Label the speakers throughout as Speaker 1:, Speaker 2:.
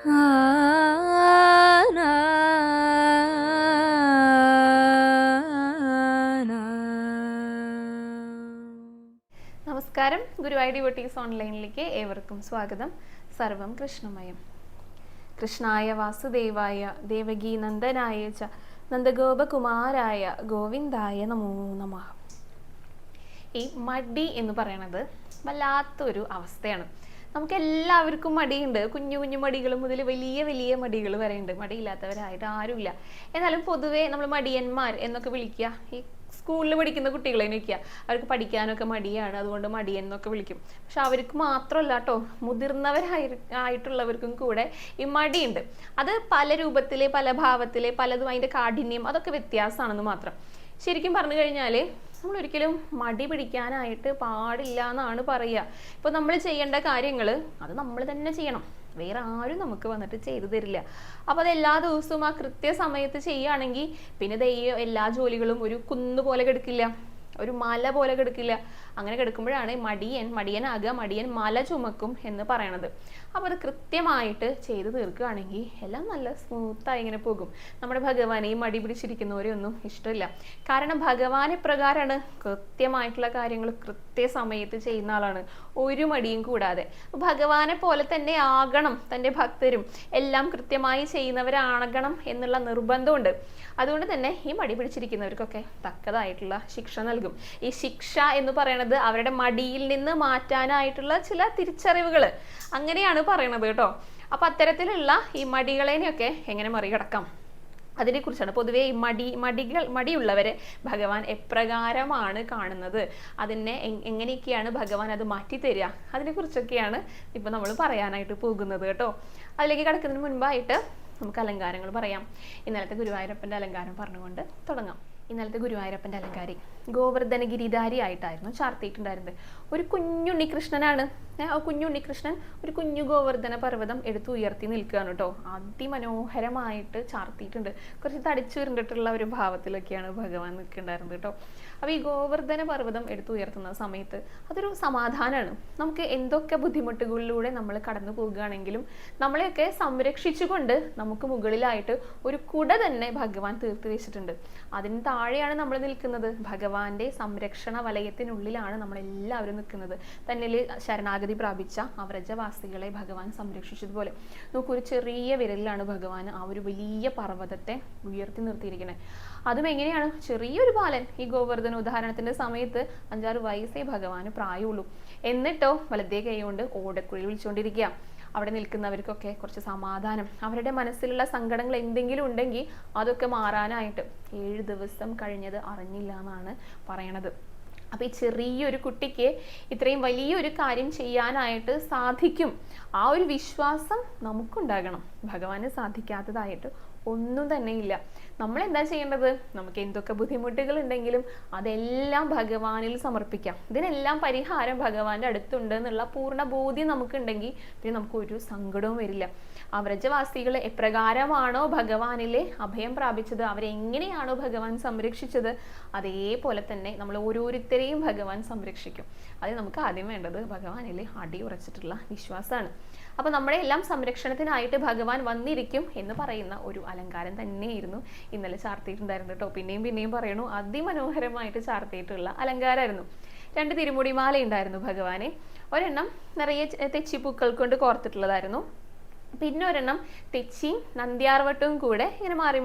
Speaker 1: നമസ്കാരം, ഗുരുവായൂർ ഡിവോട്ടീസ് ഓൺലൈനിലേക്ക് ഏവർക്കും സ്വാഗതം. സർവം കൃഷ്ണമയം. കൃഷ്ണായ വാസുദേവായ ദേവകീ നന്ദനായ ച നന്ദഗോപകുമാരായ ഗോവിന്ദായ നമോ നമഃ. ഈ മടി എന്ന് പറയുന്നത് വല്ലാത്തൊരു അവസ്ഥയാണ്. നമുക്ക് എല്ലാവർക്കും മടിയുണ്ട്. കുഞ്ഞു കുഞ്ഞു മടികൾ മുതൽ വലിയ വലിയ മടികൾ വരെ ഉണ്ട്. മടിയില്ലാത്തവരായിട്ട് ആരുമില്ല. എന്നാലും പൊതുവേ നമ്മൾ മടിയന്മാർ എന്നൊക്കെ വിളിക്കുക ഈ സ്കൂളിൽ പഠിക്കുന്ന കുട്ടികളെ നോക്കിയാൽ അവർക്ക് പഠിക്കാനൊക്കെ മടിയാണ്, അതുകൊണ്ട് മടിയൻ എന്നൊക്കെ വിളിക്കും. പക്ഷെ അവർക്ക് മാത്രമല്ല കേട്ടോ, മുതിർന്നവരായിട്ടുള്ളവർക്കും കൂടെ ഈ മടിയുണ്ട്. അത് പല രൂപത്തിലെ പല ഭാവത്തിലെ പലതും, അതിൻ്റെ കാഠിന്യം അതൊക്കെ വ്യത്യാസമാണെന്ന് മാത്രം. ശരിക്കും പറഞ്ഞു കഴിഞ്ഞാൽ നമ്മൾ ഒരിക്കലും മടി പിടിക്കാനായിട്ട് പാടില്ല എന്നാണ് പറയുക. ഇപ്പോൾ നമ്മൾ ചെയ്യേണ്ട കാര്യങ്ങൾ അത് നമ്മൾ തന്നെ ചെയ്യണം, വേറെ ആരും നമുക്ക് വന്നിട്ട് ചെയ്തു തരില്ല. അപ്പോൾ അത് എല്ലാ ദിവസവും ആ കൃത്യസമയത്ത് ചെയ്യുകയാണെങ്കിൽ പിന്നെ എല്ലാ ജോലികളും ഒരു കുന്നുപോലെ കിടക്കില്ല, ഒരു മല പോലെ കിടക്കില്ല. അങ്ങനെ കിടക്കുമ്പോഴാണ് മടിയനാകുക, മടിയൻ മല ചുമക്കും എന്ന് പറയണത്. അപ്പോൾ അത് കൃത്യമായിട്ട് ചെയ്ത് തീർക്കുകയാണെങ്കിൽ എല്ലാം നല്ല സ്മൂത്തായി ഇങ്ങനെ പോകും. നമ്മുടെ ഭഗവാനെ ഈ മടി പിടിച്ചിരിക്കുന്നവരെയൊന്നും ഇഷ്ടമില്ല. കാരണം ഭഗവാൻ ഇപ്രകാരമാണ്, കൃത്യമായിട്ടുള്ള കാര്യങ്ങൾ കൃത്യസമയത്ത് ചെയ്യുന്ന ആളാണ്, ഒരു മടിയും കൂടാതെ. ഭഗവാനെ പോലെ തന്നെ ആകണം തൻ്റെ ഭക്തരും, എല്ലാം കൃത്യമായി ചെയ്യുന്നവരാകണം എന്നുള്ള നിർബന്ധമുണ്ട്. അതുകൊണ്ട് തന്നെ ഈ മടി പിടിച്ചിരിക്കുന്നവർക്കൊക്കെ തക്കതായിട്ടുള്ള ശിക്ഷ നൽകും. ഈ ശിക്ഷ എന്ന് പറയുന്നത് അവരുടെ മടിയിൽ നിന്ന് മാറ്റാനായിട്ടുള്ള ചില തിരിച്ചറിവുകൾ, അങ്ങനെയാണ് പറയണത് കേട്ടോ. അപ്പൊ അത്തരത്തിലുള്ള ഈ മടികളെയൊക്കെ എങ്ങനെ മറികടക്കാം അതിനെ കുറിച്ചാണ്. പൊതുവെ ഈ മടിയുള്ളവരെ ഭഗവാൻ എപ്രകാരമാണ് കാണുന്നത്, അതിനെ എങ്ങനെയൊക്കെയാണ് ഭഗവാൻ അത് മാറ്റിത്തരിക, അതിനെക്കുറിച്ചൊക്കെയാണ് ഇപ്പൊ നമ്മൾ പറയാനായിട്ട് പോകുന്നത് കേട്ടോ. അതിലേക്ക് കടക്കുന്നതിന് മുൻപായിട്ട് നമുക്ക് അലങ്കാരങ്ങൾ പറയാം. ഇന്നലത്തെ ഗുരുവായൂരപ്പൻ്റെ അലങ്കാരം പറഞ്ഞുകൊണ്ട് തുടങ്ങാം. ഇന്നലത്തെ ഗുരുവായൂരപ്പൻ്റെ അലങ്കാരി ഗോവർദ്ധന ഗിരിധാരി ആയിട്ടായിരുന്നു ചാർത്തിയിട്ടുണ്ടായിരുന്നത്. ഒരു കുഞ്ഞുണ്ണികൃഷ്ണനാണ്. കുഞ്ഞുണ്ണികൃഷ്ണൻ ഒരു കുഞ്ഞു ഗോവർദ്ധന പർവ്വതം എടുത്ത് ഉയർത്തി നിൽക്കുകയാണ് കേട്ടോ. അതിമനോഹരമായിട്ട് ചാർത്തിയിട്ടുണ്ട്. കുറച്ച് തടിച്ചു വരണ്ടിട്ടുള്ള ഒരു ഭാവത്തിലൊക്കെയാണ് ഭഗവാൻ നിൽക്കുന്നുണ്ടായിരുന്നത് കേട്ടോ. അപ്പോൾ ഈ ഗോവർദ്ധന പർവ്വതം എടുത്ത് ഉയർത്തുന്ന സമയത്ത് അതൊരു സമാധാനമാണ്. നമുക്ക് എന്തൊക്കെ ബുദ്ധിമുട്ടുകളിലൂടെ നമ്മൾ കടന്നു പോകുകയാണെങ്കിലും നമ്മളെയൊക്കെ സംരക്ഷിച്ചുകൊണ്ട് നമുക്ക് മുകളിലായിട്ട് ഒരു കുട തന്നെ ഭഗവാൻ തീർത്ത് വെച്ചിട്ടുണ്ട്. അതിന് താഴെയാണ് നമ്മൾ നിൽക്കുന്നത്. ഭഗവാന്റെ സംരക്ഷണ വലയത്തിനുള്ളിലാണ് നമ്മളെല്ലാവരും നിൽക്കുന്നത്. തന്നിൽ ശരണാഗതി പ്രാപിച്ച ആ വ്രജവാസികളെ ഭഗവാൻ സംരക്ഷിച്ചതുപോലെ നോക്കൂ, ഒരു ചെറിയ വിരലിലാണ് ഭഗവാൻ ആ ഒരു വലിയ പർവ്വതത്തെ ഉയർത്തി നിർത്തിയിരിക്കുന്നത്. അതും എങ്ങനെയാണ്? ചെറിയൊരു ബാലൻ, ഈ ഗോവർദ്ധന ഉദാഹരണത്തിന്റെ സമയത്ത് 5-6 വയസ്സേ ഭഗവാന് പ്രായമുള്ളൂ. എന്നിട്ടോ വലതേ കൈ കൊണ്ട് ഓടക്കുഴി വിളിച്ചുകൊണ്ടിരിക്കുക. അവിടെ നിൽക്കുന്നവർക്കൊക്കെ കുറച്ച് സമാധാനം, അവരുടെ മനസ്സിലുള്ള സങ്കടങ്ങൾ എന്തെങ്കിലും ഉണ്ടെങ്കിൽ അതൊക്കെ മാറാനായിട്ട് 7 ദിവസം കഴിഞ്ഞത് അറിഞ്ഞില്ല എന്നാണ് പറയണത്. അപ്പോൾ ഈ ചെറിയൊരു കുട്ടിക്ക് ഇത്രയും വലിയൊരു കാര്യം ചെയ്യാനായിട്ട് സാധിക്കും. ആ ഒരു വിശ്വാസം നമുക്കുണ്ടാകണം. ഭഗവാന് സാധിക്കാത്തതായിട്ട് ഒന്നും തന്നെ ഇല്ല. നമ്മൾ എന്താ ചെയ്യേണ്ടത്? നമുക്ക് എന്തൊക്കെ ബുദ്ധിമുട്ടുകൾ ഉണ്ടെങ്കിലും അതെല്ലാം ഭഗവാനിൽ സമർപ്പിക്കാം. ഇതിനെല്ലാം പരിഹാരം ഭഗവാന്റെ അടുത്തുണ്ട് എന്നുള്ള പൂർണ്ണ ബോധ്യം നമുക്കുണ്ടെങ്കിൽ പിന്നെ നമുക്ക് ഒരു സങ്കടവും വരില്ല. ആ വ്രജവാസികൾ എപ്രകാരമാണോ ഭഗവാനിലെ അഭയം പ്രാപിച്ചത്, അവരെങ്ങനെയാണോ ഭഗവാൻ സംരക്ഷിച്ചത്, അതേപോലെ തന്നെ നമ്മൾ ഓരോരുത്തരെയും ഭഗവാൻ സംരക്ഷിക്കും. അത് നമുക്ക് ആദ്യം വേണ്ടത് ഭഗവാനിൽ അടിയുറച്ചിട്ടുള്ള വിശ്വാസമാണ്. അപ്പൊ നമ്മുടെ എല്ലാം സംരക്ഷണത്തിനായിട്ട് ഭഗവാൻ വന്നിരിക്കും എന്ന് പറയുന്ന ഒരു അലങ്കാരം തന്നെയായിരുന്നു ഇന്നലെ ചാർത്തിയിട്ടുണ്ടായിരുന്നു കേട്ടോ. പിന്നെയും പറയണു, അതിമനോഹരമായിട്ട് ചാർത്തിയിട്ടുള്ള അലങ്കാരമായിരുന്നു. 2 തിരുമുടിമാല ഉണ്ടായിരുന്നു ഭഗവാനെ. ഒരെണ്ണം നിറയെ തെച്ചിപ്പൂക്കൾ കൊണ്ട് കോർത്തിട്ടുള്ളതായിരുന്നു. പിന്നെ ഒരെണ്ണം തെച്ചിയും നന്ദ്യാർവട്ടവും കൂടെ ഇങ്ങനെ മാറി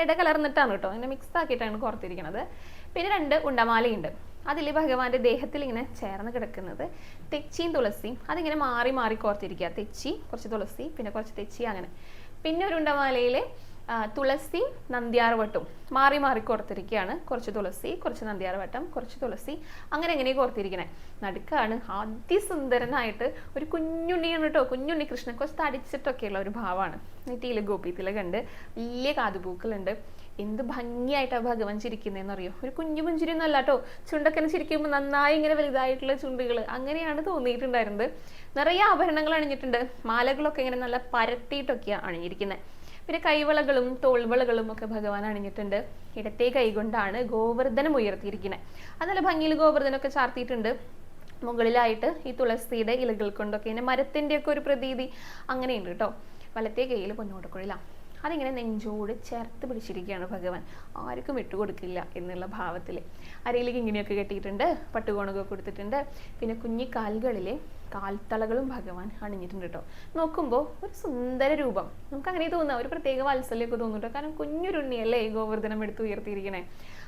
Speaker 1: ഇടകലർന്നിട്ടാണ് കേട്ടോ, ഇങ്ങനെ മിക്സ് ആക്കിയിട്ടാണ് കോർത്തിരിക്കുന്നത്. പിന്നെ 2 ഉണ്ടമാലയുണ്ട്. അതിൽ ഭഗവാന്റെ ദേഹത്തിൽ ഇങ്ങനെ ചേർന്ന് കിടക്കുന്നത് തെച്ചിയും തുളസിയും, അതിങ്ങനെ മാറി കോർത്തിരിക്കുക. തെച്ചി, കുറച്ച് തുളസി, പിന്നെ കുറച്ച് തെച്ചി, അങ്ങനെ. പിന്നെ ഒരു ഉണ്ടമാലയിൽ തുളസി നന്ദ്യാർവട്ടം മാറി കോർത്തിരിക്കുകയാണ്. കുറച്ച് തുളസി, കുറച്ച് നന്ദ്യാർവട്ടം, കുറച്ച് തുളസി, അങ്ങനെ കോർത്തിരിക്കണേ. നടുക്കാണ് അതിസുന്ദരനായിട്ട് ഒരു കുഞ്ഞുണ്ണിയാണ് കേട്ടോ. കുഞ്ഞുണ്ണി കൃഷ്ണൻ കുറച്ച് തടിച്ചിട്ടൊക്കെയുള്ള ഒരു ഭാവമാണ്. നെറ്റിയിൽ ഗോപീത്തില കണ്ട് വലിയ കാതുപൂക്കളുണ്ട്. എന്ത് ഭംഗിയായിട്ടാണ് ഭഗവാൻ ചിരിക്കുന്നതെന്ന് അറിയോ? ഒരു കുഞ്ഞു പുഞ്ചിരിയൊന്നും അല്ല കേട്ടോ. ചുണ്ടൊക്കെ ചിരിക്കുമ്പോൾ നന്നായി ഇങ്ങനെ വലുതായിട്ടുള്ള ചുണ്ടുകൾ, അങ്ങനെയാണ് തോന്നിയിട്ടുണ്ടായിരുന്നത്. നിറയെ ആഭരണങ്ങൾ അണിഞ്ഞിട്ടുണ്ട്. മാലകളൊക്കെ ഇങ്ങനെ നല്ല പരത്തിയിട്ടൊക്കെയാണ് അണിഞ്ഞിരിക്കുന്നത്. പിന്നെ കൈവളകളും തോൾവളകളും ഒക്കെ ഭഗവാൻ അണിഞ്ഞിട്ടുണ്ട്. ഇടത്തെ കൈകൊണ്ടാണ് ഗോവർദ്ധനം ഉയർത്തിയിരിക്കുന്നത്. അത് നല്ല ഭംഗിയിൽ ഗോവർദ്ധനമൊക്കെ ചാർത്തിയിട്ടുണ്ട്. മുകളിലായിട്ട് ഈ തുളസിയുടെ ഇലകൾ കൊണ്ടൊക്കെ ഇങ്ങനെ മരത്തിൻ്റെ ഒക്കെ ഒരു പ്രതീതി അങ്ങനെയുണ്ട് കേട്ടോ. വലത്തെ കയ്യിൽ പൊന്നോടക്കുഴലാണ്. അതിങ്ങനെ നെഞ്ചോട് ചേർത്ത് പിടിച്ചിരിക്കുകയാണ് ഭഗവാൻ, ആർക്കും വിട്ടുകൊടുക്കില്ല എന്നുള്ള ഭാവത്തിൽ. അരയിലേക്ക് ഇങ്ങനെയൊക്കെ കെട്ടിയിട്ടുണ്ട്, പട്ടുകോണൊക്കെ കൊടുത്തിട്ടുണ്ട്. പിന്നെ കുഞ്ഞിക്കാലുകളിലെ കാൽത്തളകളും ഭഗവാൻ അണിഞ്ഞിട്ടുണ്ട് കേട്ടോ. നോക്കുമ്പോൾ ഒരു സുന്ദര രൂപം, നമുക്ക് അങ്ങനെ തോന്നുക, ഒരു പ്രത്യേക വാത്സല്യമൊക്കെ തോന്നും കേട്ടോ. കാരണം കുഞ്ഞൊരുണ്ണിയല്ലേ ഗോവർദ്ധനം എടുത്ത് ഉയർത്തിയിരിക്കണേ.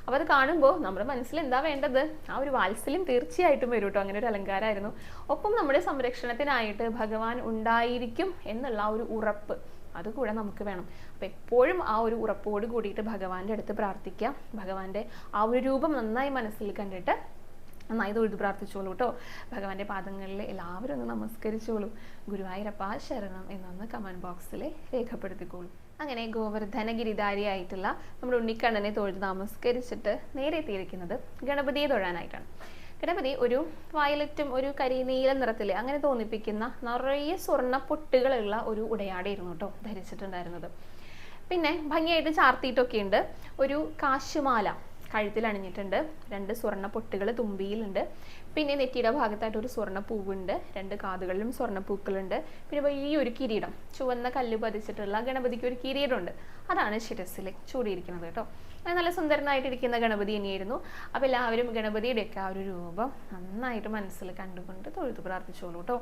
Speaker 1: അപ്പോൾ അത് കാണുമ്പോൾ നമ്മുടെ മനസ്സിൽ എന്താ വേണ്ടത്? ആ ഒരു വാത്സല്യം തീർച്ചയായിട്ടും വരും കേട്ടോ. അങ്ങനെ ഒരു അലങ്കാരമായിരുന്നു. ഒപ്പം നമ്മുടെ സംരക്ഷണത്തിനായിട്ട് ഭഗവാൻ ഉണ്ടായിരിക്കും എന്നുള്ള ആ ഒരു ഉറപ്പ് അതുകൂടെ നമുക്ക് വേണം. അപ്പം എപ്പോഴും ആ ഒരു ഉറപ്പോട് കൂടിയിട്ട് ഭഗവാന്റെ അടുത്ത് പ്രാർത്ഥിക്കാം. ഭഗവാന്റെ ആ ഒരു രൂപം നന്നായി മനസ്സിൽ കണ്ടിട്ട് നന്നായി തൊഴുത് പ്രാർത്ഥിച്ചോളൂ കേട്ടോ. ഭഗവാന്റെ പാദങ്ങളിൽ എല്ലാവരും ഒന്ന് നമസ്കരിച്ചോളൂ. ഗുരുവായൂരപ്പ ശരണം എന്നൊന്ന് കമൻറ്റ് ബോക്സിൽ രേഖപ്പെടുത്തിക്കോളൂ. അങ്ങനെ ഗോവർദ്ധന ഗിരിധാരിയായിട്ടുള്ള നമ്മുടെ ഉണ്ണിക്കണ്ണനെ തൊഴുത് നമസ്കരിച്ചിട്ട് നേരെ എത്തിയിരിക്കുന്നത് ഗണപതിയെ തൊഴാനായിട്ടാണ്. ഗണപതി ഒരു വയലറ്റും ഒരു കരിനീല നിറത്തിൽ അങ്ങനെ തോന്നിപ്പിക്കുന്ന നിറയെ സ്വർണ്ണ പൊട്ടുകളുള്ള ഒരു ഉടയാടയായിരുന്നു കേട്ടോ ധരിച്ചിട്ടുണ്ടായിരുന്നത്. പിന്നെ ഭംഗിയായിട്ട് ചാർത്തിയിട്ടൊക്കെ ഉണ്ട്. ഒരു കാശുമാല കഴുത്തിൽ അണിഞ്ഞിട്ടുണ്ട്. 2 സ്വർണ്ണ പൊട്ടുകൾ തുമ്പിയിലുണ്ട്. പിന്നെ നെറ്റിയുടെ ഭാഗത്തായിട്ട് ഒരു സ്വർണ്ണ പൂവുണ്ട്. 2 കാതുകളിലും സ്വർണ്ണ പൂക്കളുണ്ട്. പിന്നെ വലിയൊരു കിരീടം, ചുവന്ന കല്ല് പതിച്ചിട്ടുള്ള ഗണപതിക്ക് ഒരു കിരീടമുണ്ട്. അതാണ് ശിരസിൽ ചൂടിയിരിക്കുന്നത് കേട്ടോ. നല്ല സുന്ദരനായിട്ടിരിക്കുന്ന ഗണപതി തന്നെയായിരുന്നു. അപ്പോൾ എല്ലാവരും ഗണപതിയുടെയൊക്കെ ആ ഒരു രൂപം നന്നായിട്ട് മനസ്സിൽ കണ്ടുകൊണ്ട് തൊഴുതു പ്രാർത്ഥിച്ചോളൂ കേട്ടോ.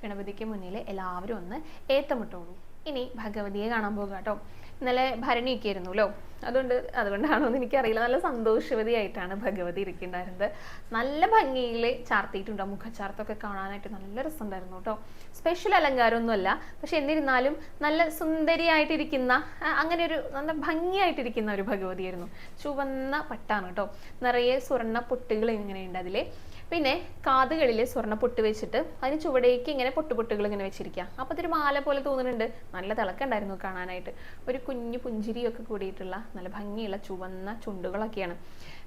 Speaker 1: ഗണപതിക്ക് മുന്നിൽ എല്ലാവരും ഒന്ന് ഏത്തമിട്ടോളൂ. ഇനി ഭഗവതിയെ കാണാൻ പോകുക കേട്ടോ. ഇന്നലെ ഭരണിയൊക്കെ ആയിരുന്നല്ലോ, അതുകൊണ്ടാണോ എന്ന് എനിക്കറിയില്ല. നല്ല സന്തോഷവതിയായിട്ടാണ് ഭഗവതി ഇരിക്കുന്നുണ്ടായിരുന്നത്. നല്ല ഭംഗിയിൽ ചാർത്തിയിട്ടുണ്ട്. മുഖച്ചാർത്തൊക്കെ കാണാനായിട്ട് നല്ല രസമുണ്ടായിരുന്നു കേട്ടോ. സ്പെഷ്യൽ അലങ്കാരമൊന്നുമല്ല, പക്ഷെ എന്നിരുന്നാലും നല്ല സുന്ദരിയായിട്ടിരിക്കുന്ന, അങ്ങനെ ഒരു നല്ല ഭംഗിയായിട്ടിരിക്കുന്ന ഒരു ഭഗവതിയായിരുന്നു. ചുവന്ന പട്ടാണ് കേട്ടോ. നിറയെ സ്വർണ്ണ പൊട്ടുകൾ ഇങ്ങനെയുണ്ട് അതിൽ. പിന്നെ കാതുകളിൽ സ്വർണ്ണ പൊട്ട് വെച്ചിട്ട് അതിന് ചുവടേക്ക് ഇങ്ങനെ പൊട്ടുകൾ ഇങ്ങനെ വെച്ചിരിക്കുക. അപ്പോൾ അതൊരു മാല പോലെ തോന്നുന്നുണ്ട്. നല്ല തിളക്കമുണ്ടായിരുന്നു കാണാനായിട്ട്. ഒരു കുഞ്ഞു പുഞ്ചിരിയൊക്കെ കൂടിയിട്ടുള്ള നല്ല ഭംഗിയുള്ള ചുവന്ന ചുണ്ടുകളൊക്കെയാണ്.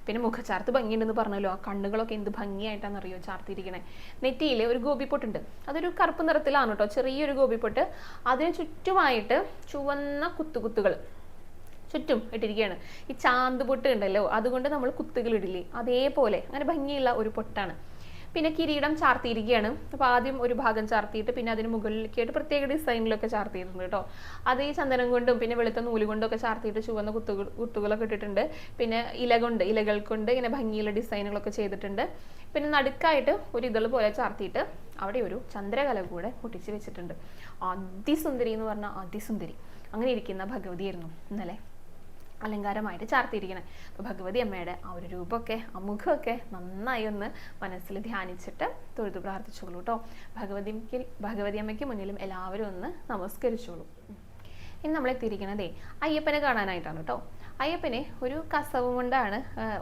Speaker 1: പിന്നെ മുഖച്ചാർത്ത് ഭംഗിയുണ്ടെന്ന് പറഞ്ഞല്ലോ. ആ കണ്ണുകളൊക്കെ എന്ത് ഭംഗിയായിട്ടാണെന്നറിയോ ചാർത്തിയിരിക്കണേ. നെറ്റിയിൽ ഒരു ഗോപിപ്പൊട്ടുണ്ട്. അതൊരു കറുപ്പ് നിറത്തിലാണ് കേട്ടോ, ചെറിയൊരു ഗോപിപ്പൊട്ട്. അതിന് ചുറ്റുമായിട്ട് ചുവന്ന കുത്തുകൾ ചുറ്റും ഇട്ടിരിക്കുകയാണ്. ഈ ചാന്ത് പൊട്ട് ഉണ്ടല്ലോ, അതുകൊണ്ട് നമ്മൾ കുത്തുകൾ ഇടില്ലേ, അതേപോലെ അങ്ങനെ ഭംഗിയുള്ള ഒരു പൊട്ടാണ്. പിന്നെ കിരീടം ചാർത്തിയിരിക്കുകയാണ്. അപ്പോൾ ആദ്യം ഒരു ഭാഗം ചാർത്തിയിട്ട് പിന്നെ അതിന് മുകളിലേക്കായിട്ട് പ്രത്യേക ഡിസൈനിലൊക്കെ ചാർത്തിയിട്ടുണ്ട് കേട്ടോ. അത് ഈ ചന്ദനം കൊണ്ടും പിന്നെ വെളുത്ത നൂല് കൊണ്ടൊക്കെ ചാർത്തിയിട്ട് ചുവന്ന കുത്തുകളൊക്കെ ഇട്ടിട്ടുണ്ട്. പിന്നെ ഇലകൾ കൊണ്ട് ഇങ്ങനെ ഭംഗിയുള്ള ഡിസൈനുകളൊക്കെ ചെയ്തിട്ടുണ്ട്. പിന്നെ നടുക്കായിട്ട് ഒരു ഇതൾ പോലെ ചാർത്തിയിട്ട് അവിടെ ഒരു ചന്ദ്രകല കൂടെ പൊട്ടിച്ച് വെച്ചിട്ടുണ്ട്. അതിസുന്ദരി എന്ന് പറഞ്ഞാൽ അതിസുന്ദരി അങ്ങനെ ഇരിക്കുന്ന ഭഗവതിയായിരുന്നു ഇന്നലെ അലങ്കാരമായിട്ട് ചാർത്തിയിരിക്കണേ. അപ്പോൾ ഭഗവതി അമ്മയുടെ ആ ഒരു രൂപമൊക്കെ ആ മുഖമൊക്കെ നന്നായി ഒന്ന് മനസ്സിൽ ധ്യാനിച്ചിട്ട് തൊഴുതു പ്രാർത്ഥിച്ചോളൂ കേട്ടോ. ഭഗവതി അമ്മയ്ക്ക് മുന്നിലും എല്ലാവരും ഒന്ന് നമസ്കരിച്ചോളൂ. ഇനി നമ്മളെത്തിയിരിക്കണതേ അയ്യപ്പനെ കാണാനായിട്ടാണ് കേട്ടോ. അയ്യപ്പനെ ഒരു കസവ് കൊണ്ടാണ്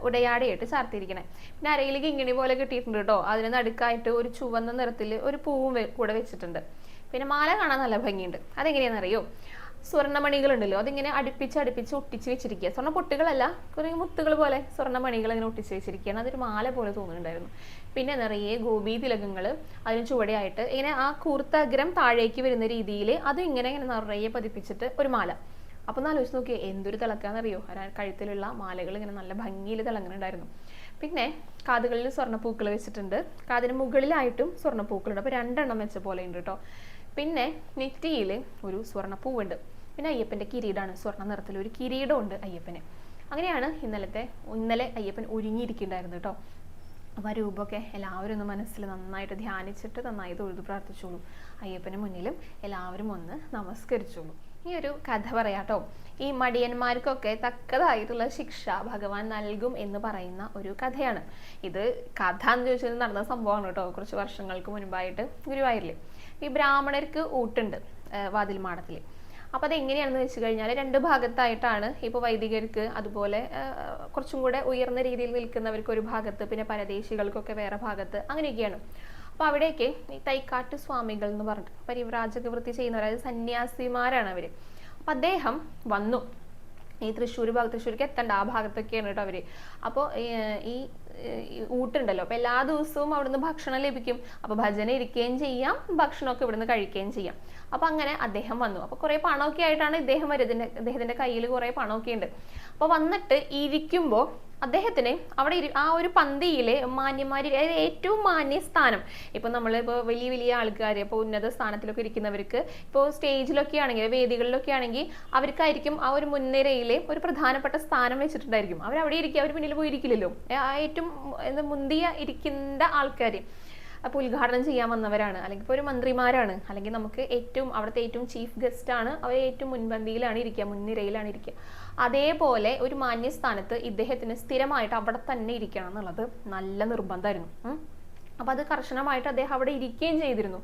Speaker 1: ഉടയാടയായിട്ട് ചാർത്തിയിരിക്കണേ. പിന്നെ അരയിലേക്ക് ഇങ്ങനെ പോലെ കിട്ടിയിട്ടുണ്ട് കേട്ടോ. അതിന് നടുക്കായിട്ട് ഒരു ചുവന്ന നിറത്തിൽ ഒരു പൂവും കൂടെ വെച്ചിട്ടുണ്ട്. പിന്നെ മാല കാണാൻ നല്ല ഭംഗിയുണ്ട്. അതെങ്ങനെയാണെന്നറിയോ? സ്വർണ്ണമണികളുണ്ടല്ലോ, അതിങ്ങനെ അടുപ്പിച്ച് ഒട്ടിച്ച് വെച്ചിരിക്കുക. സ്വർണ്ണ പൊട്ടുകളല്ല, കുറേ മുത്തുകൾ പോലെ സ്വർണ്ണമണികൾ ഇങ്ങനെ ഒട്ടിച്ച് വെച്ചിരിക്കുകയാണ്. അതൊരു മാല പോലെ തോന്നുന്നുണ്ടായിരുന്നു. പിന്നെ നിറയെ ഗോപി തിലകങ്ങൾ അതിന് ചുവടെയായിട്ട് ഇങ്ങനെ ആ കൂർത്ത അഗ്രം താഴേക്ക് വരുന്ന രീതിയിൽ അതും ഇങ്ങനെ നിറയെ പതിപ്പിച്ചിട്ട് ഒരു മാല. അപ്പം ഒന്ന് ആലോചിച്ച് നോക്കിയേ, എന്തൊരു തിളക്കാന്നറിയോ. കഴുത്തിലുള്ള മാലകൾ ഇങ്ങനെ നല്ല ഭംഗിയിൽ തിളങ്ങുന്നുണ്ടായിരുന്നു. പിന്നെ കാതുകളിൽ സ്വർണ്ണപ്പൂക്കൾ വെച്ചിട്ടുണ്ട്. കാതിന് മുകളിലായിട്ടും സ്വർണ്ണപ്പൂക്കളുണ്ട്. അപ്പോൾ 2 എണ്ണം വെച്ച പോലെ ഉണ്ട് കേട്ടോ. പിന്നെ നെറ്റിയിൽ ഒരു സ്വർണ്ണപ്പൂവുണ്ട്. പിന്നെ അയ്യപ്പൻ്റെ കിരീടമാണ്, സ്വർണ്ണ നിറത്തിൽ ഒരു കിരീടമുണ്ട് അയ്യപ്പന്. അങ്ങനെയാണ് ഇന്നലെ അയ്യപ്പൻ ഒരുങ്ങിയിരിക്കുന്നുണ്ടായിരുന്നു കേട്ടോ. അപ്പോൾ ആ രൂപമൊക്കെ എല്ലാവരും ഒന്ന് മനസ്സിൽ നന്നായിട്ട് ധ്യാനിച്ചിട്ട് നന്നായി തൊഴുതു പ്രാർത്ഥിച്ചോളൂ. അയ്യപ്പന് മുന്നിലും എല്ലാവരും ഒന്ന് നമസ്കരിച്ചോളൂ. ഈ ഒരു കഥ പറയാട്ടോ. ഈ മടിയന്മാർക്കൊക്കെ തക്കതായിട്ടുള്ള ശിക്ഷ ഭഗവാൻ നൽകും എന്ന് പറയുന്ന ഒരു കഥയാണ് ഇത്. കഥ എന്ന് ചോദിച്ചാൽ നടന്ന സംഭവമാണ് കേട്ടോ. കുറച്ച് വർഷങ്ങൾക്ക് മുൻപായിട്ട് ഗുരുവായൂരിൽ ഈ ബ്രാഹ്മണർക്ക് ഊട്ടുണ്ട് വാതിൽ മാടത്തിൽ. അപ്പോൾ അതെങ്ങനെയാണെന്ന് വെച്ച് കഴിഞ്ഞാൽ 2 ഭാഗത്തായിട്ടാണ്. ഇപ്പോൾ വൈദികർക്ക്, അതുപോലെ കുറച്ചും കൂടെ ഉയർന്ന രീതിയിൽ നിൽക്കുന്നവർക്ക് ഒരു ഭാഗത്ത്, പിന്നെ പരദേശികൾക്കൊക്കെ വേറെ ഭാഗത്ത്, അങ്ങനെയൊക്കെയാണ്. അപ്പോൾ അവിടേക്ക് ഈ തൈക്കാട്ട് സ്വാമികൾ എന്ന് പറഞ്ഞിട്ട് പരിവ്രാജക വൃത്തി ചെയ്യുന്നവർ, അതായത് സന്യാസിമാരാണ് അവർ. അപ്പം അദ്ദേഹം വന്നു ഈ തൃശ്ശൂർക്ക് എത്തണ്ട ആ ഭാഗത്തൊക്കെയാണ് കേട്ടോ അവർ. അപ്പോൾ ഈ ഊട്ടുണ്ടല്ലോ, അപ്പോൾ എല്ലാ ദിവസവും അവിടുന്ന് ഭക്ഷണം ലഭിക്കും. അപ്പോൾ ഭജന ഇരിക്കുകയും ചെയ്യാം, ഭക്ഷണമൊക്കെ ഇവിടുന്ന് കഴിക്കുകയും ചെയ്യാം. അപ്പോൾ അങ്ങനെ അദ്ദേഹം വന്നു. അപ്പോൾ കുറേ പണമൊക്കെ ആയിട്ടാണ് ഇദ്ദേഹം വരുന്നത്. അദ്ദേഹത്തിൻ്റെ കയ്യിൽ കുറേ പണമൊക്കെ ഉണ്ട്. അപ്പോൾ വന്നിട്ട് ഇരിക്കുമ്പോൾ അദ്ദേഹത്തിന് അവിടെ ആ ഒരു പന്തിയിലെ മാന്യന്മാർ, അതായത് ഏറ്റവും മാന്യ സ്ഥാനം, ഇപ്പം നമ്മളിപ്പോൾ വലിയ വലിയ ആൾക്കാർ, ഇപ്പോൾ ഉന്നത സ്ഥാനത്തിലൊക്കെ ഇരിക്കുന്നവർക്ക്, ഇപ്പോൾ സ്റ്റേജിലൊക്കെ ആണെങ്കിൽ, വേദികളിലൊക്കെ ആണെങ്കിൽ അവർക്കായിരിക്കും ആ ഒരു മുൻനിരയിലെ ഒരു പ്രധാനപ്പെട്ട സ്ഥാനം വെച്ചിട്ടുണ്ടായിരിക്കും. അവരവിടെ ഇരിക്കുക, അവർ പിന്നിൽ പോയി ഇരിക്കില്ലല്ലോ. ഏറ്റവും മുന്തിയ ഇരിക്കുന്ന ആൾക്കാർ അപ്പോൾ ഉദ്ഘാടനം ചെയ്യാൻ വന്നവരാണ്, അല്ലെങ്കിൽ ഇപ്പോൾ ഒരു മന്ത്രിമാരാണ്, അല്ലെങ്കിൽ നമുക്ക് അവിടുത്തെ ഏറ്റവും ചീഫ് ഗസ്റ്റ് ആണ്, അവർ ഏറ്റവും മുൻപന്തിയിലാണ് ഇരിക്കുക, മുൻനിരയിലാണ് ഇരിക്കുക. അതേപോലെ ഒരു മാന്യസ്ഥാനത്ത് ഇദ്ദേഹത്തിന് സ്ഥിരമായിട്ട് അവിടെ തന്നെ ഇരിക്കണം എന്നുള്ളത് നല്ല നിർബന്ധമായിരുന്നു. അപ്പം അത് കർശനമായിട്ട് അദ്ദേഹം അവിടെ ഇരിക്കുകയും ചെയ്തിരുന്നു.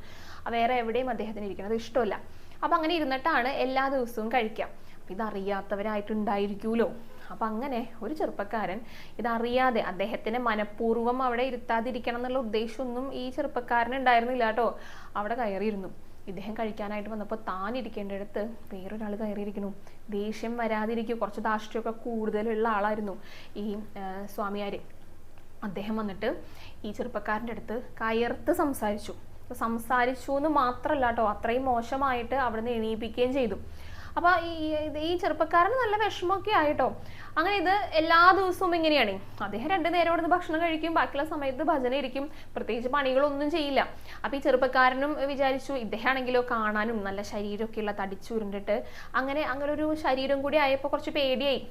Speaker 1: വേറെ എവിടെയും അദ്ദേഹത്തിന് ഇരിക്കുന്നത് ഇഷ്ടമല്ല. അപ്പം അങ്ങനെ ഇരുന്നിട്ടാണ് എല്ലാ ദിവസവും കഴിക്കുക. അപ്പം ഇതറിയാത്തവരായിട്ടുണ്ടായിരിക്കുമല്ലോ. അപ്പം അങ്ങനെ ഒരു ചെറുപ്പക്കാരൻ ഇതറിയാതെ, അദ്ദേഹത്തിന് മനഃപൂർവ്വം അവിടെ ഇരുത്താതിരിക്കണം എന്നുള്ള ഉദ്ദേശമൊന്നും ഈ ചെറുപ്പക്കാരന് ഉണ്ടായിരുന്നില്ല കേട്ടോ. അവിടെ കയറിയിരുന്നു. ഇദ്ദേഹം കഴിക്കാനായിട്ട് വന്നപ്പോൾ താൻ ഇരിക്കേണ്ടടുത്ത് വേറൊരാൾ കയറിയിരിക്കുന്നു. ദേഷ്യം വരാതിരിക്കും, കുറച്ച് ധാർഷ്ട്യമൊക്കെ കൂടുതലുള്ള ആളായിരുന്നു ഈ സ്വാമിയാർ. അദ്ദേഹം വന്നിട്ട് ഈ ചെറുപ്പക്കാരൻ്റെ അടുത്ത് കയർത്ത് സംസാരിച്ചു എന്ന് മാത്രമല്ല കേട്ടോ, അത്രയും മോശമായിട്ട് അവിടുന്ന് എണീപ്പിക്കുകയും ചെയ്തു. അപ്പോൾ ഈ ചെറുപ്പക്കാരന് നല്ല വിഷമമൊക്കെ ആയിട്ടോ. അങ്ങനെ ഇത് എല്ലാ ദിവസവും ഇങ്ങനെയാണ്. അദ്ദേഹം 2 നേരം ഇവിടുന്ന് ഭക്ഷണം കഴിക്കും, ബാക്കിയുള്ള സമയത്ത് ഭജന ഇരിക്കും, പ്രത്യേകിച്ച് പണികളൊന്നും ചെയ്യില്ല. അപ്പോൾ ഈ ചെറുപ്പക്കാരനും വിചാരിച്ചു, ഇദ്ദേഹമാണെങ്കിലോ കാണാനും നല്ല ശരീരമൊക്കെയുള്ള, തടിച്ചുരുണ്ടിട്ട് അങ്ങനെ ഒരു ശരീരം കൂടി ആയപ്പോൾ കുറച്ച് പേടിയായി.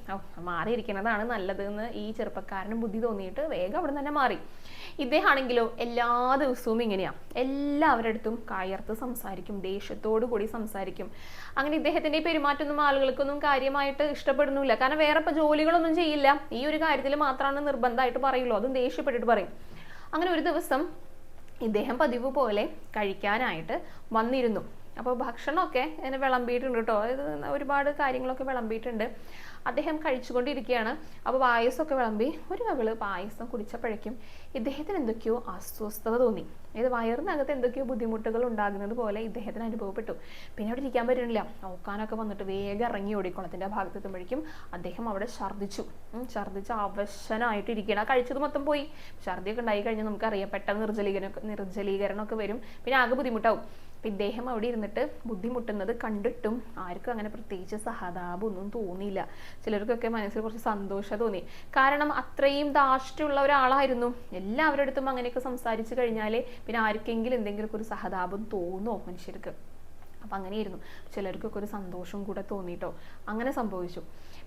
Speaker 1: മാറിയിരിക്കുന്നതാണ് നല്ലതെന്ന് ഈ ചെറുപ്പക്കാരനും ബുദ്ധി തോന്നിയിട്ട് വേഗം അവിടെ തന്നെ മാറി. ഇദ്ദേഹമാണെങ്കിലോ എല്ലാ ദിവസവും ഇങ്ങനെയാണ്, എല്ലാവരുടെ അടുത്തും കയർത്ത് സംസാരിക്കും, ദേഷ്യത്തോടു കൂടി സംസാരിക്കും. അങ്ങനെ ഇദ്ദേഹത്തിന്റെ പെരുമാറ്റമൊന്നും ആളുകൾക്കൊന്നും കാര്യമായിട്ട് ഇഷ്ടപ്പെടുന്നില്ല. കാരണം വേറെ ഇപ്പൊ ജോലികളൊന്നും ചെയ്യില്ല, ഈ ഒരു കാര്യത്തിൽ മാത്രമാണ് നിർബന്ധമായിട്ട് പറയുള്ളൂ, അതും ദേഷ്യപ്പെട്ടിട്ട് പറയും. അങ്ങനെ ഒരു ദിവസം ഇദ്ദേഹം പതിവ് പോലെ കഴിക്കാനായിട്ട് വന്നിരുന്നു. അപ്പോൾ ഭക്ഷണമൊക്കെ ഇങ്ങനെ വിളമ്പിയിട്ടുണ്ട് കേട്ടോ, ഒരുപാട് കാര്യങ്ങളൊക്കെ വിളമ്പിയിട്ടുണ്ട്. അദ്ദേഹം കഴിച്ചുകൊണ്ടിരിക്കുകയാണ്. അപ്പോൾ പായസമൊക്കെ വിളമ്പി ഒരു കവിള് പായസം കുടിച്ചപ്പോഴേക്കും ഇദ്ദേഹത്തിന് എന്തൊക്കെയോ അസ്വസ്ഥത തോന്നി. ഇത് വയറിനകത്ത് എന്തൊക്കെയോ ബുദ്ധിമുട്ടുകൾ ഉണ്ടാകുന്നത് പോലെ ഇദ്ദേഹത്തിന് അനുഭവപ്പെട്ടു. പിന്നെ അവിടെ ഇരിക്കാൻ പറ്റുന്നില്ല, നോക്കാനൊക്കെ വന്നിട്ട് വേഗം ഇറങ്ങി ഓടി. കുളത്തിൻ്റെ ഭാഗത്ത് എത്തുമ്പോഴേക്കും അദ്ദേഹം അവിടെ ഛർദ്ദിച്ച് അവശനായിട്ട് ഇരിക്കണം. കഴിച്ചത് മൊത്തം പോയി. ഛർദ്ദിയൊക്കെ ഉണ്ടായി കഴിഞ്ഞാൽ നമുക്കറിയാം, പെട്ടെന്ന് നിർജ്ജലീകരണമൊക്കെ വരും, പിന്നെ ആകെ ബുദ്ധിമുട്ടാവും. അപ്പം ഇദ്ദേഹം അവിടെ ഇരുന്നിട്ട് ബുദ്ധിമുട്ടുന്നത് കണ്ടിട്ടും ആർക്കും അങ്ങനെ പ്രത്യേകിച്ച് സഹതാപമൊന്നും തോന്നിയില്ല. ചിലർക്കൊക്കെ മനസ്സിൽ കുറച്ച് സന്തോഷം തോന്നി. കാരണം അത്രയും ധാർഷ്ട്യമുള്ള ഒരാളായിരുന്നു. എല്ലാവരുടെ അടുത്തും അങ്ങനെയൊക്കെ സംസാരിച്ചു കഴിഞ്ഞാൽ പിന്നെ ആർക്കെങ്കിലും എന്തെങ്കിലുമൊക്കെ ഒരു സഹതാപം തോന്നുമോ മനുഷ്യർക്ക്? അപ്പം അങ്ങനെയായിരുന്നു. ചിലർക്കൊക്കെ ഒരു സന്തോഷം കൂടെ തോന്നിയിട്ടോ. അങ്ങനെ സംഭവിച്ചു.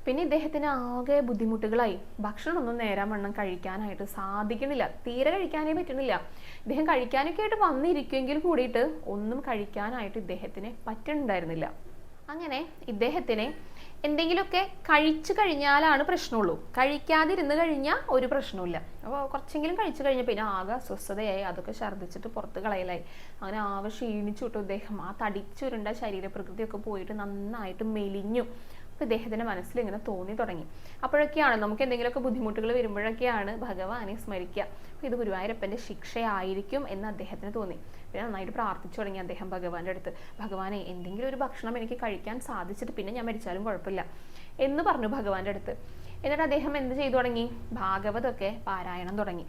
Speaker 1: പിന്നെ ഇദ്ദേഹത്തിന് ആകെ ബുദ്ധിമുട്ടുകളായി. ഭക്ഷണമൊന്നും നേരാൻ വണ്ണം കഴിക്കാനായിട്ട് സാധിക്കണില്ല, തീരെ കഴിക്കാനേ പറ്റുന്നില്ല. ഇദ്ദേഹം കഴിക്കാനൊക്കെ ആയിട്ട് വന്നിരിക്കുമെങ്കിൽ കൂടിയിട്ട് ഒന്നും കഴിക്കാനായിട്ട് ഇദ്ദേഹത്തിന് പറ്റുന്നുണ്ടായിരുന്നില്ല. അങ്ങനെ ഇദ്ദേഹത്തിന് എന്തെങ്കിലുമൊക്കെ കഴിച്ചു കഴിഞ്ഞാലാണ് പ്രശ്നമുള്ളൂ, കഴിക്കാതിരുന്ന് കഴിഞ്ഞാൽ ഒരു പ്രശ്നമില്ല. അപ്പോൾ കുറച്ചെങ്കിലും കഴിച്ചു കഴിഞ്ഞാൽ പിന്നെ ആകെ അസ്വസ്ഥതയായി, അതൊക്കെ ഛർദ്ദിച്ചിട്ട് പുറത്ത് കളയലായി. അങ്ങനെ ആകെ ക്ഷീണിച്ചു വിട്ടു ഇദ്ദേഹം. ആ തടിച്ചുരുണ്ട ശരീരപ്രകൃതിയൊക്കെ പോയിട്ട് നന്നായിട്ട് മെലിഞ്ഞു. അപ്പോൾ ഇദ്ദേഹത്തിൻ്റെ മനസ്സിൽ ഇങ്ങനെ തോന്നി തുടങ്ങി. അപ്പോഴൊക്കെയാണ് നമുക്ക് എന്തെങ്കിലുമൊക്കെ ബുദ്ധിമുട്ടുകൾ വരുമ്പോഴൊക്കെയാണ് ഭഗവാനെ സ്മരിക്കുക. അപ്പോൾ ഇത് ഗുരുവായൂരപ്പൻ്റെ ശിക്ഷയായിരിക്കും എന്ന് അദ്ദേഹത്തിന് തോന്നി. പിന്നെ നന്നായിട്ട് പ്രാർത്ഥിച്ചു തുടങ്ങി അദ്ദേഹം ഭഗവാന്റെ അടുത്ത്. ഭഗവാനെ, എന്തെങ്കിലും ഒരു ഭക്ഷണം എനിക്ക് കഴിക്കാൻ സാധിച്ചിട്ട് പിന്നെ ഞാൻ മരിച്ചാലും കുഴപ്പമില്ല എന്ന് പറഞ്ഞു ഭഗവാന്റെ അടുത്ത്. എന്നിട്ട് അദ്ദേഹം എന്ത് ചെയ്തു തുടങ്ങി? ഭാഗവതമൊക്കെ പാരായണം തുടങ്ങി.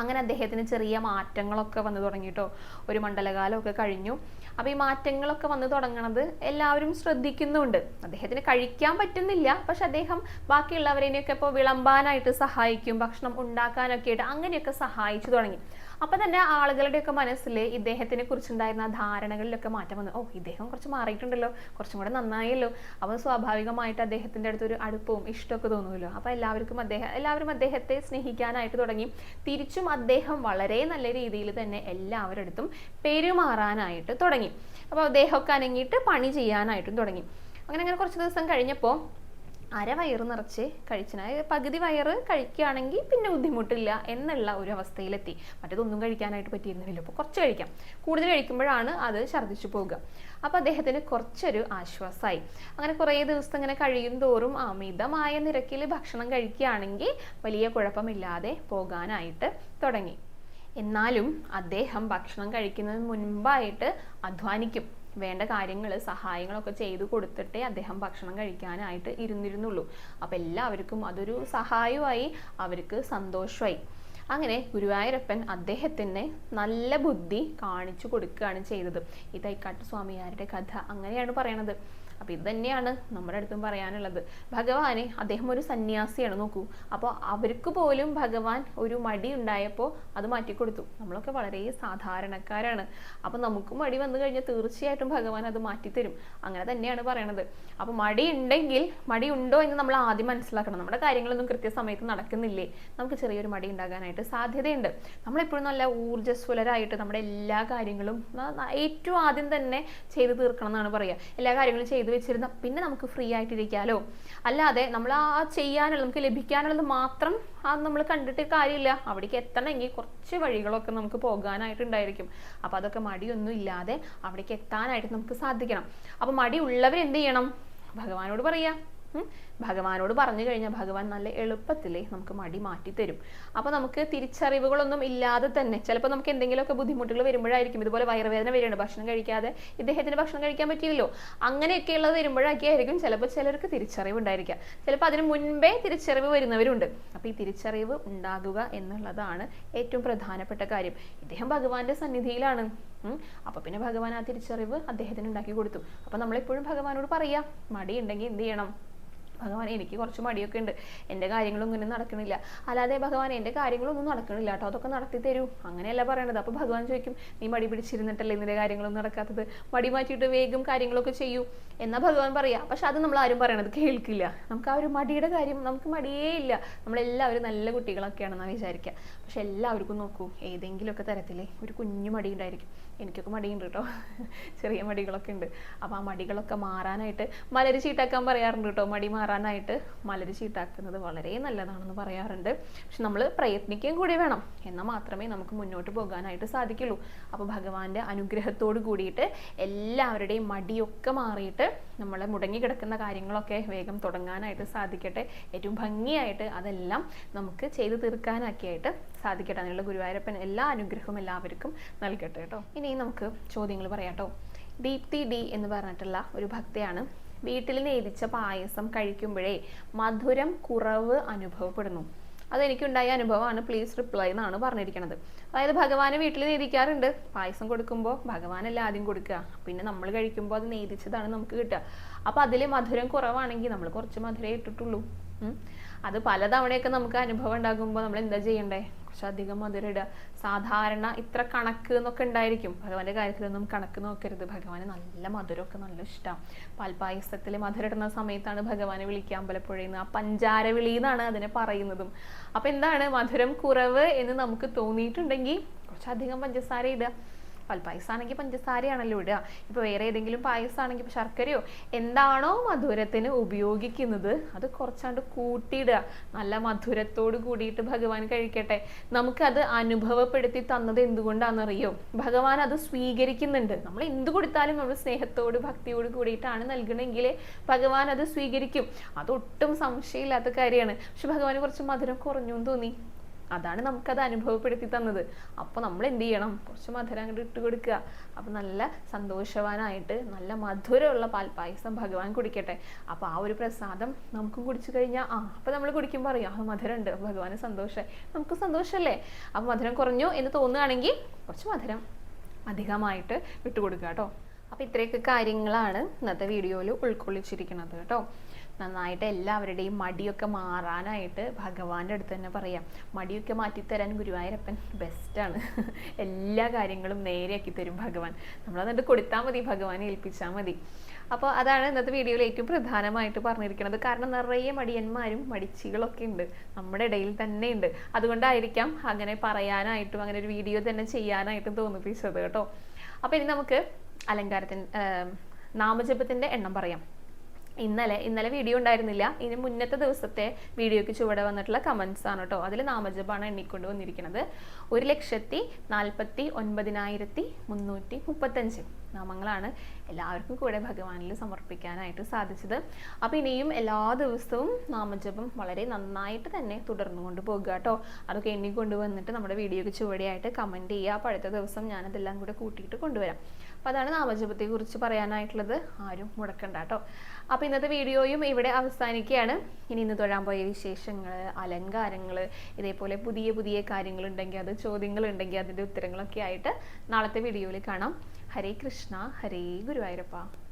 Speaker 1: അങ്ങനെ അദ്ദേഹത്തിന് ചെറിയ മാറ്റങ്ങളൊക്കെ വന്നു തുടങ്ങിയിട്ടോ. ഒരു മണ്ഡലകാലമൊക്കെ കഴിഞ്ഞു. അപ്പോൾ ഈ മാറ്റങ്ങളൊക്കെ വന്നു തുടങ്ങണത് എല്ലാവരും ശ്രദ്ധിക്കുന്നുണ്ട്. അദ്ദേഹത്തിന് കഴിക്കാൻ പറ്റുന്നില്ല, പക്ഷെ അദ്ദേഹം ബാക്കിയുള്ളവരെയൊക്കെ ഇപ്പോൾ വിളമ്പാനായിട്ട് സഹായിക്കും, ഭക്ഷണം ഉണ്ടാക്കാനൊക്കെ ആയിട്ട് അങ്ങനെയൊക്കെ സഹായിച്ചു തുടങ്ങി. അപ്പം തന്നെ ആളുകളുടെയൊക്കെ മനസ്സിൽ ഇദ്ദേഹത്തിനെ കുറിച്ചുണ്ടായിരുന്ന ധാരണകളിലൊക്കെ മാറ്റം വന്നു. ഇദ്ദേഹം കുറച്ച് മാറിയിട്ടുണ്ടല്ലോ, കുറച്ചും കൂടെ നന്നായല്ലോ. അപ്പോൾ സ്വാഭാവികമായിട്ട് അദ്ദേഹത്തിൻ്റെ അടുത്തൊരു അടുപ്പവും ഇഷ്ടമൊക്കെ തോന്നുമല്ലോ. അപ്പോൾ എല്ലാവരും അദ്ദേഹത്തെ സ്നേഹിക്കാനായിട്ട് തുടങ്ങി. തിരിച്ചും അദ്ദേഹം വളരെ നല്ല രീതിയിൽ തന്നെ എല്ലാവരുടെ അടുത്തും പെരുമാറാനായിട്ട് തുടങ്ങി. അപ്പോൾ അദ്ദേഹമൊക്കെ അനങ്ങിയിട്ട് പണി ചെയ്യാനായിട്ടും തുടങ്ങി. അങ്ങനെ കുറച്ച് ദിവസം കഴിഞ്ഞപ്പോൾ അരവയറ് നിറച്ച് കഴിച്ചനായി, പകുതി വയറ് കഴിക്കുകയാണെങ്കിൽ പിന്നെ ബുദ്ധിമുട്ടില്ല എന്നുള്ള ഒരു അവസ്ഥയിലെത്തി. മറ്റേതൊന്നും കഴിക്കാനായിട്ട് പറ്റിയിരുന്നില്ല. അപ്പോൾ കുറച്ച് കഴിക്കാം, കൂടുതൽ കഴിക്കുമ്പോഴാണ് അത് ഛർദ്ദിച്ചു പോകുക. അപ്പോൾ അദ്ദേഹത്തിന് കുറച്ചൊരു ആശ്വാസമായി. അങ്ങനെ കുറേ ദിവസം ഇങ്ങനെ കഴിയും തോറും അമിതമായ നിരക്കിൽ ഭക്ഷണം കഴിക്കുകയാണെങ്കിൽ വലിയ കുഴപ്പമില്ലാതെ പോകാനായിട്ട് തുടങ്ങി. എന്നാലും അദ്ദേഹം ഭക്ഷണം കഴിക്കുന്നതിന് മുൻപായിട്ട് അധ്വാനിക്കും. വേണ്ട കാര്യങ്ങൾ, സഹായങ്ങളൊക്കെ ചെയ്തു കൊടുത്തിട്ടേ അദ്ദേഹം ഭക്ഷണം കഴിക്കാനായിട്ട് ഇരുന്നിരുന്നുള്ളൂ. അപ്പം എല്ലാവർക്കും അതൊരു സഹായമായി, അവർക്ക് സന്തോഷമായി. അങ്ങനെ ഗുരുവായൂരപ്പൻ അദ്ദേഹത്തിന് നല്ല ബുദ്ധി കാണിച്ചു കൊടുക്കുകയാണ് ചെയ്തത്. ഈ തൈക്കാട്ടു സ്വാമിയാരുടെ കഥ അങ്ങനെയാണ് പറയണത്. അപ്പോൾ ഇത് തന്നെയാണ് നമ്മുടെ അടുത്തും പറയാനുള്ളത്. ഭഗവാനെ അദ്ദേഹം ഒരു സന്യാസിയാണ്, നോക്കൂ. അപ്പോൾ അവർക്ക് പോലും ഭഗവാൻ ഒരു മടി ഉണ്ടായപ്പോൾ അത് മാറ്റിക്കൊടുത്തു. നമ്മളൊക്കെ വളരെ സാധാരണക്കാരാണ്. അപ്പോൾ നമുക്ക് മടി വന്നു കഴിഞ്ഞാൽ തീർച്ചയായിട്ടും ഭഗവാൻ അത് മാറ്റിത്തരും. അങ്ങനെ തന്നെയാണ് പറയണത്. അപ്പോൾ മടി ഉണ്ടെങ്കിൽ, മടി ഉണ്ടോ എന്ന് നമ്മൾ ആദ്യം മനസ്സിലാക്കണം. നമ്മുടെ കാര്യങ്ങളൊന്നും കൃത്യസമയത്ത് നടക്കുന്നില്ലേ, നമുക്ക് ചെറിയൊരു മടി ഉണ്ടാകാനായിട്ട് സാധ്യതയുണ്ട്. നമ്മളെപ്പോഴും നല്ല ഊർജ്ജസ്വലരായിട്ട് നമ്മുടെ എല്ലാ കാര്യങ്ങളും ഏറ്റവും ആദ്യം തന്നെ ചെയ്ത് തീർക്കണം എന്നാണ് പറയുക. എല്ലാ കാര്യങ്ങളും ചെയ്തു വെച്ചിരുന്ന പിന്നെ നമുക്ക് ഫ്രീ ആയിട്ടിരിക്കാലോ. അല്ലാതെ നമ്മൾ ആ ചെയ്യാനുള്ളത്, നമുക്ക് ലഭിക്കാനുള്ളത് മാത്രം അത് നമ്മൾ കണ്ടിട്ട് കാര്യമില്ല. അവിടേക്ക് എത്തണമെങ്കിൽ കുറച്ച് വഴികളൊക്കെ നമുക്ക് പോകാനായിട്ടുണ്ടായിരിക്കും. അപ്പോൾ അതൊക്കെ മടിയൊന്നും ഇല്ലാതെ അവിടേക്ക് എത്താനായിട്ട് നമുക്ക് സാധിക്കണം. അപ്പോൾ മടി ഉള്ളവർ എന്ത് ചെയ്യണം? ഭഗവാനോട് പറയാ. ഭഗവാനോട് പറഞ്ഞു കഴിഞ്ഞാൽ ഭഗവാൻ നല്ല എളുപ്പത്തിൽ നമുക്ക് മടി മാറ്റി തരും. അപ്പോൾ നമുക്ക് തിരിച്ചറിവുകളൊന്നും ഇല്ലാതെ തന്നെ ചിലപ്പോൾ നമുക്ക് എന്തെങ്കിലുമൊക്കെ ബുദ്ധിമുട്ടുകൾ വരുമ്പോഴായിരിക്കും, ഇതുപോലെ വയറുവേദന വരികയാണ്, ഭക്ഷണം കഴിക്കാതെ ഇദ്ദേഹത്തിന് ഭക്ഷണം കഴിക്കാൻ പറ്റിയില്ലല്ലോ, അങ്ങനെയൊക്കെയുള്ളത് വരുമ്പോഴൊക്കെയായിരിക്കും ചിലപ്പോൾ ചിലർക്ക് തിരിച്ചറിവ് ഉണ്ടായിരിക്കുക. ചിലപ്പോൾ അതിന് മുൻപേ തിരിച്ചറിവ് വരുന്നവരുണ്ട്. അപ്പോൾ ഈ തിരിച്ചറിവ് ഉണ്ടാകുക എന്നുള്ളതാണ് ഏറ്റവും പ്രധാനപ്പെട്ട കാര്യം. ഇദ്ദേഹം ഭഗവാന്റെ സന്നിധിയിലാണ്. അപ്പോൾ പിന്നെ ഭഗവാൻ ആ തിരിച്ചറിവ് അദ്ദേഹത്തിന് ഉണ്ടാക്കി കൊടുത്തു. അപ്പോൾ നമ്മളെപ്പോഴും ഭഗവാനോട് പറയാ, മടിയുണ്ടെങ്കിൽ എന്ത് ചെയ്യണം? ഭഗവാൻ എനിക്ക് കുറച്ച് മടിയൊക്കെ ഉണ്ട്, എൻ്റെ കാര്യങ്ങളൊന്നും ഇങ്ങനെ നടക്കണില്ല. അല്ലാതെ ഭഗവാൻ എൻ്റെ കാര്യങ്ങളൊന്നും നടക്കണില്ല കേട്ടോ, അതൊക്കെ നടത്തി തരൂ, അങ്ങനെയല്ല പറയണത്. അപ്പോൾ ഭഗവാൻ ചോദിക്കും, നീ മടി പിടിച്ചിരുന്നിട്ടല്ലേ നിന്റെ കാര്യങ്ങളൊന്നും നടക്കാത്തത്, മടി മാറ്റിയിട്ട് വേഗം കാര്യങ്ങളൊക്കെ ചെയ്യൂ എന്നാ ഭഗവാൻ പറയാ. പക്ഷെ അത് നമ്മൾ ആരും പറയണത് കേൾക്കില്ല. നമുക്ക് ആ ഒരു മടിയുടെ കാര്യം, നമുക്ക് മടിയേ ഇല്ല. നമ്മളെല്ലാവരും നല്ല കുട്ടികളൊക്കെയാണെന്നാണ് വിചാരിക്കുക. പക്ഷെ എല്ലാവർക്കും നോക്കൂ, ഏതെങ്കിലുമൊക്കെ തരത്തിൽ ഒരു കുഞ്ഞു മടി ഉണ്ടായിരിക്കും. എനിക്കൊക്കെ മടിയുണ്ട് കേട്ടോ, ചെറിയ മടികളൊക്കെ ഉണ്ട്. അപ്പോൾ ആ മടികളൊക്കെ മാറാനായിട്ട് മലര് ചീട്ടാക്കാൻ പറയാറുണ്ട് കേട്ടോ. മടി മാറാനായിട്ട് മലര് ചീട്ടാക്കുന്നത് വളരെ നല്ലതാണെന്ന് പറയാറുണ്ട്. പക്ഷെ നമ്മൾ പ്രയത്നിക്കുകയും കൂടി വേണം, എന്നാൽ മാത്രമേ നമുക്ക് മുന്നോട്ട് പോകാനായിട്ട് സാധിക്കുള്ളൂ. അപ്പോൾ ഭഗവാന്റെ അനുഗ്രഹത്തോട് കൂടിയിട്ട് എല്ലാവരുടെയും മടിയൊക്കെ മാറിയിട്ട് നമ്മളെ മുടങ്ങിക്കിടക്കുന്ന കാര്യങ്ങളൊക്കെ വേഗം തുടങ്ങാനായിട്ട് സാധിക്കട്ടെ. ഏറ്റവും ഭംഗിയായിട്ട് അതെല്ലാം നമുക്ക് ചെയ്തു തീർക്കാനാക്കിയായിട്ട് സാധിക്കട്ടെ. അതിനുള്ള ഗുരുവായൂരപ്പൻ എല്ലാ അനുഗ്രഹവും എല്ലാവർക്കും നൽകട്ടെ കേട്ടോ. ഇനി നമുക്ക് ചോദ്യങ്ങൾ പറയാട്ടോ. ദീപ്തി ഡി എന്ന് പറഞ്ഞിട്ടുള്ള ഒരു ഭക്തയാണ്. വീട്ടിൽ നേദിച്ച പായസം കഴിക്കുമ്പോഴേ മധുരം കുറവ് അനുഭവപ്പെടുന്നു. അതെനിക്കുണ്ടായ അനുഭവമാണ്, പ്ലീസ് റിപ്ലൈ എന്നാണ് പറഞ്ഞിരിക്കുന്നത്. അതായത് ഭഗവാന് വീട്ടിൽ നേദിക്കാറുണ്ട്. പായസം കൊടുക്കുമ്പോൾ ഭഗവാനല്ല ആദ്യം കൊടുക്കുക, പിന്നെ നമ്മൾ കഴിക്കുമ്പോൾ അത് നേദിച്ചതാണ് നമുക്ക് കിട്ടുക. അപ്പോൾ അതിൽ മധുരം കുറവാണെങ്കിൽ നമ്മൾ കുറച്ച് മധുരമേ ഇട്ടിട്ടുള്ളൂ. അത് പലതവണയൊക്കെ നമുക്ക് അനുഭവം ഉണ്ടാകുമ്പോൾ നമ്മൾ എന്താ ചെയ്യണ്ടേ? കുറച്ചധികം മധുരം ഇടുക. സാധാരണ ഇത്ര കണക്ക് എന്നൊക്കെ ഉണ്ടായിരിക്കും. ഭഗവാന്റെ കാര്യത്തിലൊന്നും കണക്ക് നോക്കരുത്. ഭഗവാന് നല്ല മധുരമൊക്കെ നല്ല ഇഷ്ടം. പാൽപ്പായസത്തിൽ മധുരം ഇടുന്ന സമയത്താണ് ഭഗവാനെ വിളിക്കാൻ പലപ്പോഴും ആ പഞ്ചാര വിളി എന്നാണ് അതിനെ പറയുന്നതും. അപ്പൊ എന്താണ് മധുരം കുറവ് എന്ന് നമുക്ക് തോന്നിയിട്ടുണ്ടെങ്കിൽ കുറച്ചധികം പഞ്ചസാര ഇടുക. പാൽപ്പായസമാണെങ്കിൽ പഞ്ചസാരയാണല്ലോ ഇടുക. ഇപ്പോൾ വേറെ ഏതെങ്കിലും പായസമാണെങ്കിൽ ഇപ്പോൾ ശർക്കരയോ എന്താണോ മധുരത്തിന് ഉപയോഗിക്കുന്നത് അത് കുറച്ചാണ്ട് കൂട്ടിയിടുക. നല്ല മധുരത്തോട് കൂടിയിട്ട് ഭഗവാൻ കഴിക്കട്ടെ. നമുക്കത് അനുഭവപ്പെടുത്തി തന്നത് എന്തുകൊണ്ടാണെന്നറിയോ? ഭഗവാൻ അത് സ്വീകരിക്കുന്നുണ്ട്. നമ്മൾ എന്ത് കൊടുത്താലും നമ്മൾ സ്നേഹത്തോട് ഭക്തിയോട് കൂടിയിട്ടാണ് നൽകണമെങ്കിൽ ഭഗവാൻ അത് സ്വീകരിക്കും. അതൊട്ടും സംശയമില്ലാത്ത കാര്യമാണ്. പക്ഷെ ഭഗവാന് കുറച്ച് മധുരം കുറഞ്ഞു എന്ന് തോന്നി, അതാണ് നമുക്കത് അനുഭവപ്പെടുത്തി തന്നത്. അപ്പോൾ നമ്മൾ എന്ത് ചെയ്യണം? കുറച്ച് മധുരം അങ്ങോട്ട് ഇട്ട് കൊടുക്കുക. അപ്പം നല്ല സന്തോഷവാനായിട്ട് നല്ല മധുരമുള്ള പാൽപ്പായസം ഭഗവാൻ കുടിക്കട്ടെ. അപ്പോൾ ആ ഒരു പ്രസാദം നമുക്കും കുടിച്ചു കഴിഞ്ഞാൽ അപ്പോൾ നമ്മൾ കുടിക്കുമ്പോൾ അറിയാം മധുരം ഉണ്ട്, ഭഗവാന് സന്തോഷമായി, നമുക്ക് സന്തോഷമല്ലേ. അപ്പോൾ മധുരം കുറഞ്ഞു എന്ന് തോന്നുകയാണെങ്കിൽ കുറച്ച് മധുരം അധികമായിട്ട് വിട്ടുകൊടുക്കുക കേട്ടോ. അപ്പോൾ ഇത്രയൊക്കെ കാര്യങ്ങളാണ് ഇന്നത്തെ വീഡിയോയിൽ ഉൾക്കൊള്ളിച്ചിരിക്കുന്നത് കേട്ടോ. നന്നായിട്ട് എല്ലാവരുടെയും മടിയൊക്കെ മാറാനായിട്ട് ഭഗവാന്റെ അടുത്ത് തന്നെ പറയാം. മടിയൊക്കെ മാറ്റിത്തരാൻ ഗുരുവായൂരപ്പൻ ബെസ്റ്റാണ്. എല്ലാ കാര്യങ്ങളും നേരെയാക്കി തരും ഭഗവാൻ. നമ്മളത് കൊടുത്താൽ മതി, ഭഗവാനെ ഏൽപ്പിച്ചാൽ മതി. അപ്പോൾ അതാണ് ഇന്നത്തെ വീഡിയോയിൽ ഏറ്റവും പ്രധാനമായിട്ട് പറഞ്ഞിരിക്കുന്നത്. കാരണം നിറയെ മടിയന്മാരും മടിച്ചികളൊക്കെ ഉണ്ട്, നമ്മുടെ ഇടയിൽ തന്നെ ഉണ്ട്. അതുകൊണ്ടായിരിക്കാം അങ്ങനെ പറയാനായിട്ടും അങ്ങനെ ഒരു വീഡിയോ തന്നെ ചെയ്യാനായിട്ടും തോന്നിപ്പിച്ചത് കേട്ടോ. അപ്പോൾ ഇനി നമുക്ക് നാമജപത്തിൻ്റെ എണ്ണം പറയാം. ഇന്നലെ വീഡിയോ ഉണ്ടായിരുന്നില്ല. ഇനി മുന്നത്തെ ദിവസത്തെ വീഡിയോയ്ക്ക് ചുവടെ വന്നിട്ടുള്ള കമൻസ് ആണ് കേട്ടോ. അതിൽ നാമജപമാണ് എണ്ണിക്കൊണ്ട് വന്നിരിക്കുന്നത്. 1,49,335 നാമങ്ങളാണ് എല്ലാവർക്കും കൂടെ ഭഗവാനിൽ സമർപ്പിക്കാനായിട്ട് സാധിച്ചത്. അപ്പോൾ ഇനിയും എല്ലാ ദിവസവും നാമജപം വളരെ നന്നായിട്ട് തന്നെ തുടർന്നു കൊണ്ട് പോകുക കേട്ടോ. അതൊക്കെ എണ്ണിക്കൊണ്ട് വന്നിട്ട് നമ്മുടെ വീഡിയോയ്ക്ക് ചുവടെയായിട്ട് കമൻറ്റ് ചെയ്യുക. അപ്പോൾ അടുത്ത ദിവസം ഞാനതെല്ലാം കൂടെ കൂട്ടിയിട്ട് കൊണ്ടുവരാം. അപ്പോൾ അതാണ് നാമജപത്തെ കുറിച്ച് പറയാനായിട്ടുള്ളത്. ആരും മുടക്കണ്ട കേട്ടോ. അപ്പോൾ ഇന്നത്തെ വീഡിയോയും ഇവിടെ അവസാനിക്കുകയാണ്. ഇനി ഇന്ന് തൊഴാൻ പോയ വിശേഷങ്ങൾ, അലങ്കാരങ്ങൾ, ഇതേപോലെ പുതിയ പുതിയ കാര്യങ്ങളുണ്ടെങ്കിൽ, അത് ചോദ്യങ്ങളുണ്ടെങ്കിൽ അതിൻ്റെ ഉത്തരങ്ങളൊക്കെ ആയിട്ട് നാളത്തെ വീഡിയോയിൽ കാണാം. ഹരേ കൃഷ്ണ, ഹരേ ഗുരുവായൂരപ്പ.